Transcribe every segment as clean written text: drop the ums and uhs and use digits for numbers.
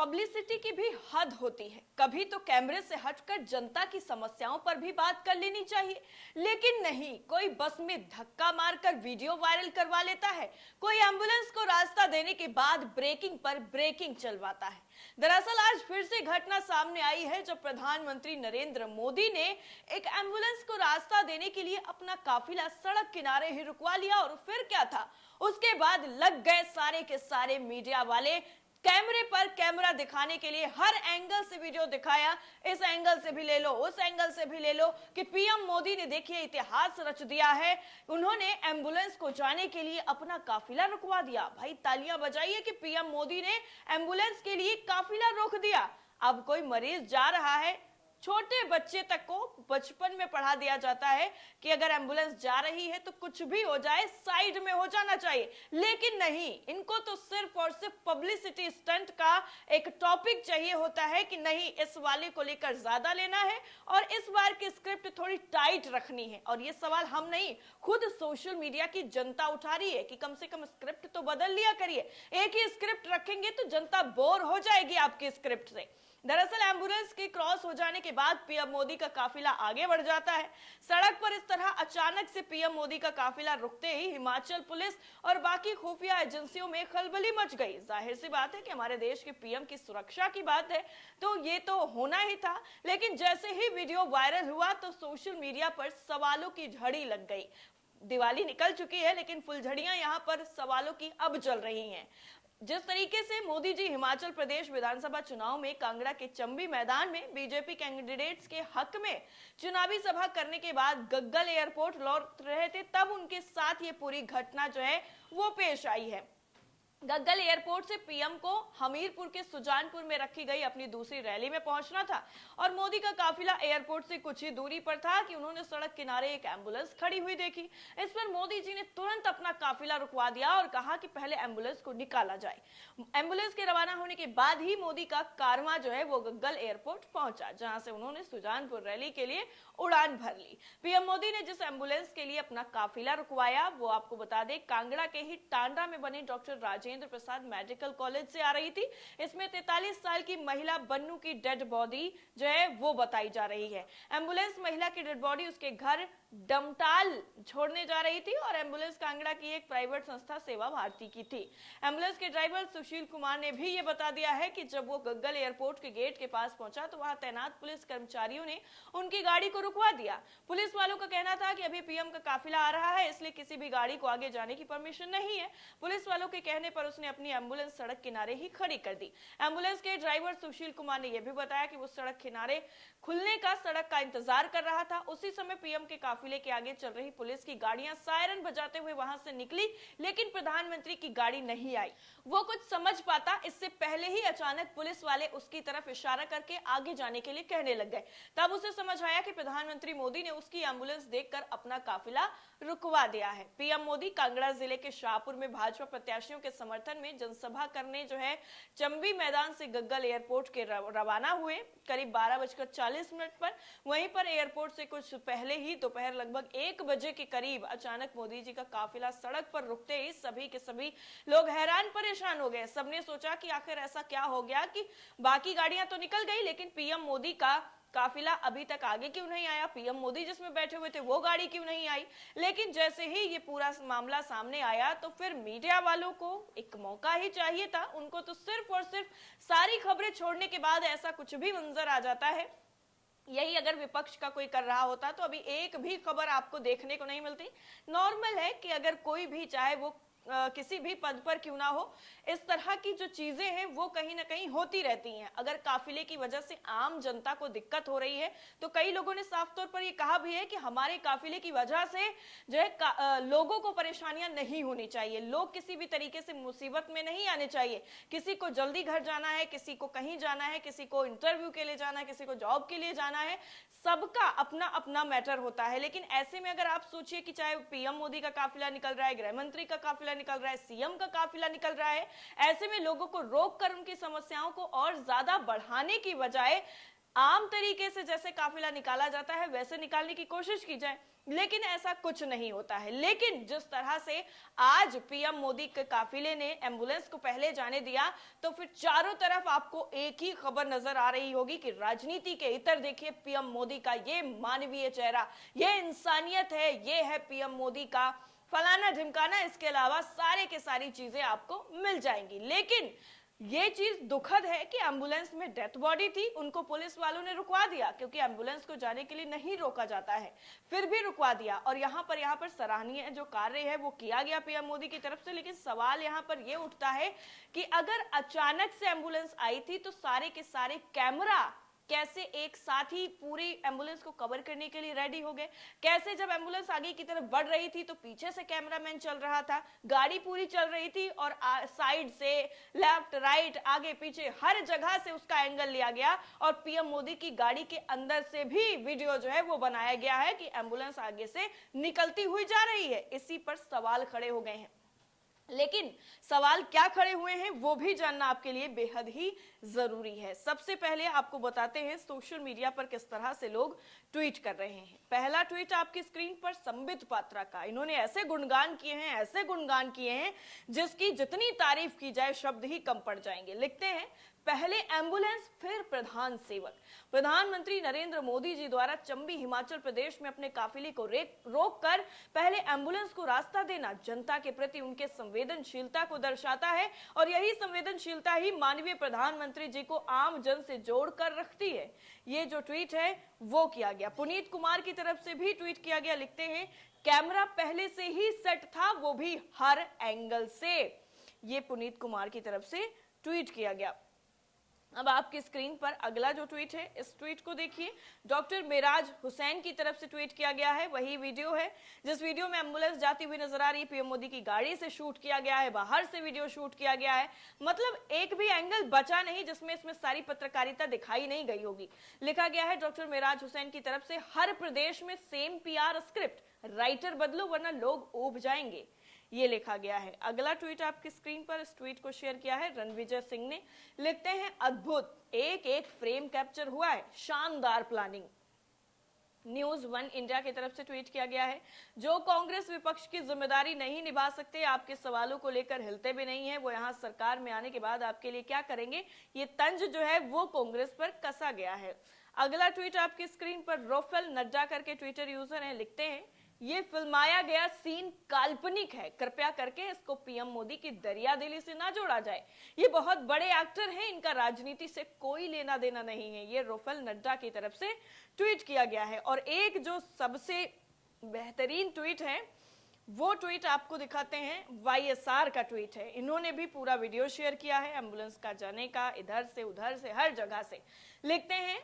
Publicity की भी हद होती है। कभी तो कैमरे से हटकर जनता की समस्याओं पर भी बात कर लेनी चाहिए, लेकिन नहीं, कोई बस में धक्का मारकर वीडियो वायरल करवा लेता है, कोई एम्बुलेंस को रास्ता देने के बाद ब्रेकिंग पर ब्रेकिंग चलवाता है। दरअसल आज फिर से घटना सामने आई है जब प्रधानमंत्री नरेंद्र मोदी ने एक एम्बुलेंस को रास्ता देने के लिए अपना काफिला सड़क किनारे ही रुकवा लिया और फिर क्या था, उसके बाद लग गए सारे के सारे मीडिया वाले कैमरे पर कैमरा दिखाने के लिए। हर एंगल से वीडियो दिखाया, इस एंगल से भी ले लो, उस एंगल से भी ले लो, कि पीएम मोदी ने देखिए इतिहास रच दिया है, उन्होंने एम्बुलेंस को जाने के लिए अपना काफिला रुकवा दिया। भाई तालियां बजाइए कि पीएम मोदी ने एम्बुलेंस के लिए काफिला रोक दिया। अब कोई मरीज जा रहा है, छोटे बच्चे तक को बचपन में पढ़ा दिया जाता है कि अगर एम्बुलेंस जा रही है तो कुछ भी हो जाए साइड में हो जाना चाहिए, लेकिन नहीं, इनको तो सिर्फ और सिर्फ पब्लिसिटी स्टंट का एक टॉपिक चाहिए होता है कि नहीं, इस वाले को लेकर ज्यादा लेना है और इस बार की स्क्रिप्ट थोड़ी टाइट रखनी है। और ये सवाल हम नहीं, खुद सोशल मीडिया की जनता उठा रही है कि कम से कम स्क्रिप्ट तो बदल लिया करिए। एक ही स्क्रिप्ट रखेंगे तो जनता बोर हो जाएगी आपकी स्क्रिप्ट से। दरअसल एम्बुलेंस के क्रॉस हो जाने के बाद पीएम मोदी का काफिला आगे बढ़ जाता है। सड़क पर इस तरह अचानक से पीएम मोदी का काफिला रुकते ही हिमाचल पुलिस और बाकी खुफिया एजेंसियों में खलबली मच गई। जाहिर सी बात है कि हमारे देश के पीएम की सुरक्षा की बात है तो ये तो होना ही था, लेकिन जैसे ही वीडियो वायरल हुआ तो सोशल मीडिया पर सवालों की झड़ी लग गई। दिवाली निकल चुकी है लेकिन फुलझड़ियां यहां पर सवालों की अब जल रही हैं। जिस तरीके से मोदी जी हिमाचल प्रदेश विधानसभा चुनाव में कांगड़ा के चंबी मैदान में बीजेपी कैंडिडेट्स के हक में चुनावी सभा करने के बाद गग्गल एयरपोर्ट लौट रहे थे, तब उनके साथ ये पूरी घटना जो है वो पेश आई है। गग्गल एयरपोर्ट से पीएम को हमीरपुर के सुजानपुर में रखी गई अपनी दूसरी रैली में पहुंचना था और मोदी का काफिला एयरपोर्ट से कुछ ही दूरी पर था कि उन्होंने सड़क किनारे एक एम्बुलेंस खड़ी हुई देखी। इस पर मोदी जी ने तुरंत अपना काफिला रुकवा दिया और कहा कि पहले एम्बुलेंस को निकाला जाए। एम्बुलेंस के रवाना होने के बाद ही मोदी का कारवां जो है वो गग्गल एयरपोर्ट पहुंचा, जहां से उन्होंने सुजानपुर रैली के लिए उड़ान भर ली। पीएम मोदी ने जिस एम्बुलेंस के लिए अपना काफिला रुकवाया वो आपको बता दें कांगड़ा के ही टांडा में बने doctor Rajendra Prasad medical college से आ रही थी। इसमें 43 साल की महिला बन्नू की डेड बॉडी जो है वो बताई जा रही है। एम्बुलेंस महिला की डेड बॉडी उसके घर डमटाल छोड़ने जा रही थी और एम्बुलेंस कांगड़ा की एक प्राइवेट संस्था सेवा भारती की थी। एम्बुलेंस के ड्राइवर सुशील कुमार ने भी ये बता दिया है कि जब वो गग्गल एयरपोर्ट के गेट के पास पहुंचा तो वहां तैनात पुलिस कर्मचारियों ने उनकी गाड़ी को रुकवा दिया। पुलिस वालों का कहना था कि अभी पीएम का काफिला आ रहा है, इसलिए किसी भी गाड़ी को आगे जाने की परमिशन नहीं है। पुलिस वालों के कहने पर उसने अपनी एम्बुलेंस सड़क किनारे ही खड़ी कर दी। एम्बुलेंस के ड्राइवर सुशील कुमार ने यह भी बताया कि वो सड़क किनारे खुलने का सड़क का इंतजार कर रहा था। उसी समय पीएम के काफिले के आगे चल रही पुलिस की गाड़ियां सायरन बजाते हुए वहां से निकली, लेकिन प्रधानमंत्री की गाड़ी नहीं आई। वो कुछ समझ पाता इससे पहले ही अचानक पुलिस वाले उसकी तरफ इशारा करके आगे जाने के लिए कहने लग गए। तब उसे समझ आया कि प्रधानमंत्री मोदी ने उसकी एम्बुलेंस देखकर अपना काफिला रुकवा दिया है। पीएम मोदी कांगड़ा जिले के शाहपुर में भाजपा प्रत्याशियों के समर्थन में जनसभा करने जो है चंबी मैदान से गग्गल एयरपोर्ट के रवाना हुए करीब 12:40 पर। वहीं पर एयरपोर्ट से कुछ पहले ही दोपहर लगभग 1 बजे के करीब अचानक मोदी जी का काफिला सड़क पर रुकते ही सभी के सभी लोग हैरान परेशान हो गए। सबने सोचा कि आखिर ऐसा क्या हो गया कि बाकी गाड़ियां तो निकल गई लेकिन पीएम मोदी का काफिला अभी तक आगे क्यों नहीं आया, पीएम मोदी जिसमें बैठे हुए थे वो गाड़ी क्यों नहीं आई। लेकिन जैसे ही ये पूरा मामला सामने आया तो फिर मीडिया वालों को एक मौका ही चाहिए था। उनको तो सिर्फ और सिर्फ सारी खबरें छोड़ने के बाद ऐसा कुछ भी मंजर आ जाता है। यही अगर विपक्ष का कोई कर रहा होता तो अभी एक भी खबर आपको देखने को नहीं मिलती। नॉर्मल है कि अगर कोई भी चाहे वो किसी भी पद पर क्यों ना हो, इस तरह की जो चीजें हैं वो कहीं ना कहीं होती रहती हैं। अगर काफिले की वजह से आम जनता को दिक्कत हो रही है तो कई लोगों ने साफ तौर पर ये कहा भी है कि हमारे काफिले की वजह से जो है लोगों को परेशानियां नहीं होनी चाहिए, लोग किसी भी तरीके से मुसीबत में नहीं आने चाहिए। किसी को जल्दी घर जाना है, किसी को कहीं जाना है, किसी को इंटरव्यू के लिए जाना है, किसी को जॉब के लिए जाना है, सबका अपना अपना मैटर होता है। लेकिन ऐसे में अगर आप सोचिए कि चाहे पीएम मोदी का काफिला निकल रहा है, गृह मंत्री का काफिला निकल रहा है, सीएम का काफिला निकल रहा है, ऐसे में लोगों को रोककर उनकी समस्याओं को और ज्यादा बढ़ाने की बजाय आम तरीके से जैसे काफिला निकाला जाता है वैसे निकालने की कोशिश की जाए, लेकिन ऐसा कुछ नहीं होता है। लेकिन जिस तरह से आज पीएम मोदी के काफिले ने एम्बुलेंस को पहले जाने दिया, तो फिर चारों तरफ आपको एक ही खबर नजर आ रही होगी कि राजनीति के इतर देखिए पीएम मोदी का ये मानवीय चेहरा, ये इंसानियत है, ये है पीएम मोदी का फलाना ढिमकाना। इसके अलावा सारे के सारी चीजें आपको मिल जाएंगी। लेकिन ये चीज दुखद है कि एम्बुलेंस में डेथ बॉडी थी, उनको पुलिस वालों ने रुकवा दिया, क्योंकि एम्बुलेंस को जाने के लिए नहीं रोका जाता है, फिर भी रुकवा दिया। और यहाँ पर सराहनीय जो कार्य है वो किया गया पीएम मोदी की तरफ से। लेकिन सवाल यहाँ पर ये उठता है कि अगर अचानक से एम्बुलेंस आई थी तो सारे के सारे कैमरा कैसे एक साथ ही पूरी एम्बुलेंस को कवर करने के लिए रेडी हो गए? कैसे जब एम्बुलेंस आगे की तरफ बढ़ रही थी तो पीछे से कैमरामैन चल रहा था, गाड़ी पूरी चल रही थी और साइड से लेफ्ट राइट आगे पीछे हर जगह से उसका एंगल लिया गया और पीएम मोदी की गाड़ी के अंदर से भी वीडियो जो है वो बनाया गया है कि एम्बुलेंस आगे से निकलती हुई जा रही है। इसी पर सवाल खड़े हो गए हैं। लेकिन सवाल क्या खड़े हुए हैं वो भी जानना आपके लिए बेहद ही जरूरी है। सबसे पहले आपको बताते हैं सोशल मीडिया पर किस तरह से लोग ट्वीट कर रहे हैं। पहला ट्वीट आपकी स्क्रीन पर संबित पात्रा का। इन्होंने ऐसे गुणगान किए हैं जिसकी जितनी तारीफ की जाए शब्द ही कम पड़ जाएंगे। लिखते हैं, पहले एम्बुलेंस फिर प्रधान सेवक। प्रधानमंत्री नरेंद्र मोदी जी द्वारा चंबी हिमाचल प्रदेश में अपने काफिले को रोककर पहले एम्बुलेंस को रास्ता देना जनता के प्रति उनके संवेदनशीलता को दर्शाता है और यही संवेदनशीलता ही माननीय प्रधानमंत्री जी को आम जन से जोड़कर रखती है। ये जो ट्वीट है वो किया गया। पुनीत कुमार की तरफ से भी ट्वीट किया गया। लिखते हैं, कैमरा पहले से ही सेट था, वो भी हर एंगल से। ये पुनीत कुमार की तरफ से ट्वीट किया गया। अब आपकी स्क्रीन पर अगला जो ट्वीट है, इस ट्वीट को देखिए। डॉक्टर मेराज हुसैन की तरफ से ट्वीट किया गया है। वही वीडियो है जिस वीडियो में एम्बुलेंस जाती हुई नजर आ रही है, पीएम मोदी की गाड़ी से शूट किया गया है, बाहर से वीडियो शूट किया गया है। मतलब एक भी एंगल बचा नहीं जिसमें इसमें सारी पत्रकारिता दिखाई नहीं गई होगी। लिखा गया है डॉक्टर मेराज हुसैन की तरफ से, हर प्रदेश में सेम पीआर स्क्रिप्ट, राइटर बदलो वरना लोग ऊब जाएंगे। ये लिखा गया है। अगला ट्वीट आपकी स्क्रीन पर, इस ट्वीट को शेयर किया है रणविजय सिंह ने। लिखते हैं, अद्भुत, एक एक फ्रेम कैप्चर हुआ है, शानदार प्लानिंग। न्यूज वन इंडिया की तरफ से ट्वीट किया गया है, जो कांग्रेस विपक्ष की जिम्मेदारी नहीं निभा सकते, आपके सवालों को लेकर हिलते भी नहीं है, वो यहाँ सरकार में आने के बाद आपके लिए क्या करेंगे, ये तंज जो है वो कांग्रेस पर कसा गया है। अगला ट्वीट आपकी स्क्रीन पर रोफेल नड्डा करके ट्विटर यूजर है। लिखते हैं, ये फिल्माया गया सीन काल्पनिक है, कृपया करके इसको पीएम मोदी की दरियादिली से ना जोड़ा जाए। ये बहुत बड़े एक्टर हैं, इनका राजनीति से कोई लेना देना नहीं है। ये रोफेल नड्डा की तरफ से ट्वीट किया गया है। और एक जो सबसे बेहतरीन ट्वीट है वो ट्वीट आपको दिखाते हैं, वाईएसआर का ट्वीट है। इन्होंने भी पूरा वीडियो शेयर किया है एम्बुलेंस का जाने का, इधर से उधर से हर जगह से। लिखते हैं,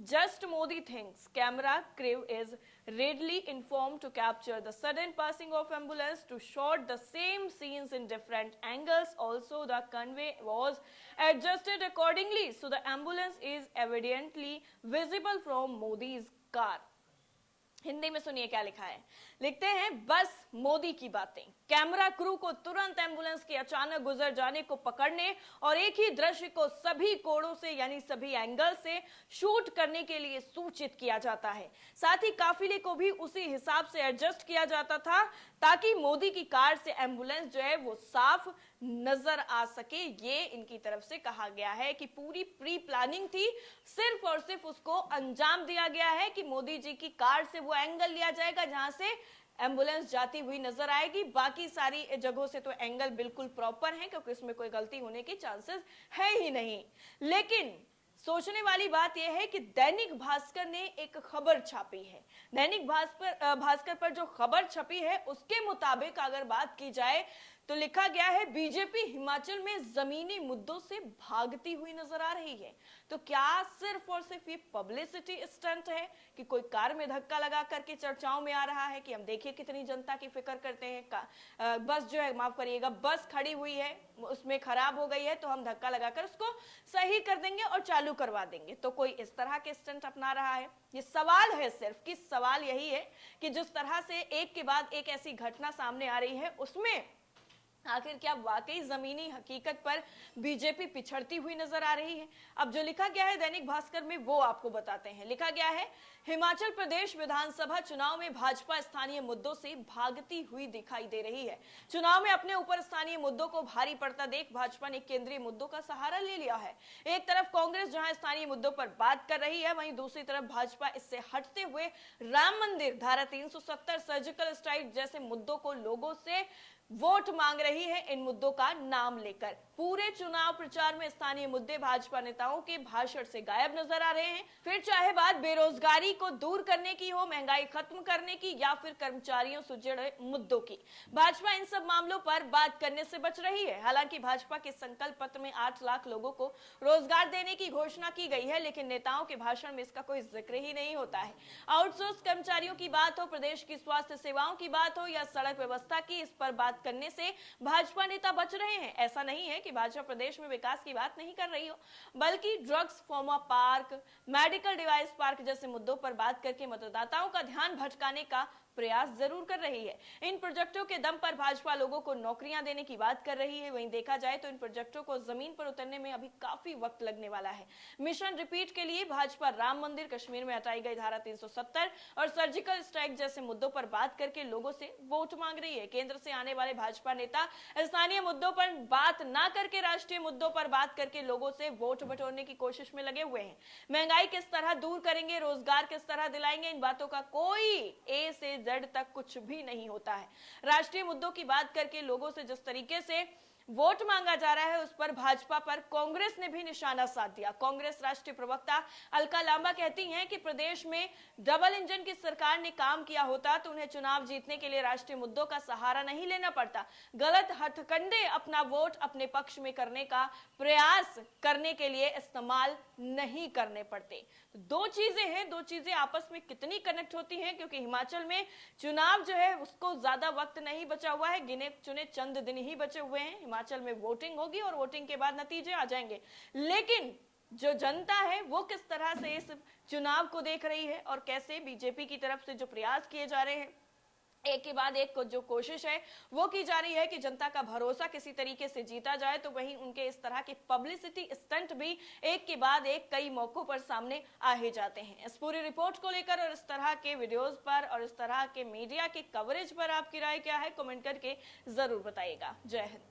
just Modi thinks camera crew is readily informed to capture the sudden passing of ambulance to shot the same scenes in different angles. Also the convoy was adjusted accordingly so the ambulance is evidently visible from Modi's car. Hindi में सुनिए क्या लिखा है। लिखते हैं, बस मोदी की बातें, कैमरा क्रू को तुरंत एम्बुलेंस के अचानक गुजर जाने को पकड़ने और एक ही दृश्य को सभी कोणों से यानी सभी एंगल से शूट करने के लिए सूचित किया जाता है। साथ ही काफिले को भी उसी हिसाब से एडजस्ट किया जाता था ताकि मोदी की कार से एम्बुलेंस जो है वो साफ नजर आ सके। ये इनकी तरफ से कहा गया है कि पूरी प्री प्लानिंग थी, सिर्फ और सिर्फ उसको अंजाम दिया गया है कि मोदी जी की कार से वो एंगल लिया जाएगा जहां से एम्बुलेंस जाती हुई नजर आएगी। बाकी सारी जगहों से तो एंगल बिल्कुल प्रॉपर है क्योंकि इसमें कोई गलती होने की चांसेस है ही नहीं। लेकिन सोचने वाली बात यह है कि दैनिक भास्कर ने एक खबर छापी है। दैनिक भास्कर पर जो खबर छपी है उसके मुताबिक अगर बात की जाए तो लिखा गया है, बीजेपी हिमाचल में जमीनी मुद्दों से भागती हुई नजर आ रही है। तो क्या सिर्फ और सिर्फ ये पब्लिसिटी स्टंट है कि कोई कार में धक्का लगा करके चर्चाओं में आ रहा है कि हम देखिए कितनी जनता की फिक्र करते हैं। बस जो है, माफ करिएगा, बस खड़ी हुई है, उसमें खराब हो गई है तो हम धक्का लगाकर उसको सही कर देंगे और चालू करवा देंगे। तो कोई इस तरह के स्टंट अपना रहा है? ये सवाल है सिर्फ कि सवाल यही है कि जिस तरह से एक के बाद एक ऐसी घटना सामने आ रही है उसमें आखिर क्या वाकई जमीनी हकीकत पर बीजेपी पिछड़ती हुई नजर आ रही है? अब जो लिखा गया है दैनिक भास्कर में वो आपको बताते हैं। लिखा गया है, हिमाचल प्रदेश विधानसभा चुनाव में भाजपा स्थानीय मुद्दों से भागती हुई दिखाई दे रही है। चुनाव में अपने ऊपर स्थानीय मुद्दों को भारी पड़ता देख भाजपा ने केंद्रीय मुद्दों का सहारा ले लिया है। एक तरफ कांग्रेस जहां स्थानीय मुद्दों पर बात कर रही है, वहीं दूसरी तरफ भाजपा इससे हटते हुए राम मंदिर, धारा 370, सर्जिकल स्ट्राइक जैसे मुद्दों को लोगों से वोट मांग रही है। इन मुद्दों का नाम लेकर पूरे चुनाव प्रचार में स्थानीय मुद्दे भाजपा नेताओं के भाषण से गायब नजर आ रहे हैं। फिर चाहे बात बेरोजगारी को दूर करने की हो, महंगाई खत्म करने की, या फिर कर्मचारियों से जुड़े मुद्दों की, भाजपा इन सब मामलों पर बात करने से बच रही है। हालांकि भाजपा के संकल्प पत्र में 8 लाख लोगों को रोजगार देने की घोषणा की गई है, लेकिन नेताओं के भाषण में इसका कोई जिक्र ही नहीं होता है। आउटसोर्स कर्मचारियों की बात हो, प्रदेश की स्वास्थ्य सेवाओं की बात हो, या सड़क व्यवस्था की, इस पर बात करने से भाजपा नेता बच रहे हैं। ऐसा नहीं है कि भाजपा प्रदेश में विकास की बात नहीं कर रही हो, बल्कि drugs pharma park, medical device park जैसे मुद्दों पर बात करके मतदाताओं का ध्यान भटकाने का प्रयास जरूर कर रही है। इन प्रोजेक्टों के दम पर भाजपा लोगों को नौकरियां देने की बात कर रही है। वहीं देखा जाए तो इन प्रोजेक्टों को जमीन पर उतरने में अभी काफी वक्त लगने वाला है। मिशन रिपीट के लिए भाजपा राम मंदिर, कश्मीर में हटाई गई धारा 370 और सर्जिकल स्ट्राइक जैसे मुद्दों पर बात करके लोगों से वोट मांग रही है। केंद्र से आने वाले भाजपा नेता स्थानीय मुद्दों पर बात ना करके राष्ट्रीय मुद्दों पर बात करके लोगों से वोट बटोरने की कोशिश में लगे हुए हैं। महंगाई किस तरह दूर करेंगे, रोजगार किस तरह दिलाएंगे, इन बातों का कोई ए से जेड तक कुछ भी नहीं होता है। राष्ट्रीय मुद्दों की बात करके लोगों से जिस तरीके से वोट मांगा जा रहा है, उस पर भाजपा पर कांग्रेस ने भी निशाना साध दिया। कांग्रेस राष्ट्रीय प्रवक्ता अलका लांबा कहती हैं कि प्रदेश में डबल इंजन की सरकार ने काम किया होता तो उन्हें चुनाव जीतने के लिए राष्ट्रीय मुद्दों का सहारा नहीं लेना पड़ता। गलत हथकंडे अपना वोट अपने पक्ष में करने का प्रयास करने के लिए इस्तेमाल नहीं करने पड़ते। तो दो चीजें हैं, दो चीजें आपस में कितनी कनेक्ट होती हैं, क्योंकि हिमाचल में चुनाव जो है उसको ज्यादा वक्त नहीं बचा हुआ है, गिने चुने चंद दिन ही बचे हुए हैं। हिमाचल में वोटिंग होगी और वोटिंग के बाद नतीजे आ जाएंगे, लेकिन जो जनता है वो किस तरह से इस चुनाव को देख रही है और कैसे बीजेपी की तरफ से जो प्रयास किए जा रहे हैं, एक के बाद एक जो कोशिश है वो की जा रही है कि जनता का भरोसा किसी तरीके से जीता जाए, तो वहीं उनके इस तरह के पब्लिसिटी स्टंट भी एक के बाद एक कई मौकों पर सामने आ ही जाते हैं। इस पूरी रिपोर्ट को लेकर और इस तरह के वीडियोस पर और इस तरह के मीडिया के कवरेज पर आपकी राय क्या है, कमेंट करके जरूर बताइएगा। जय हिंद।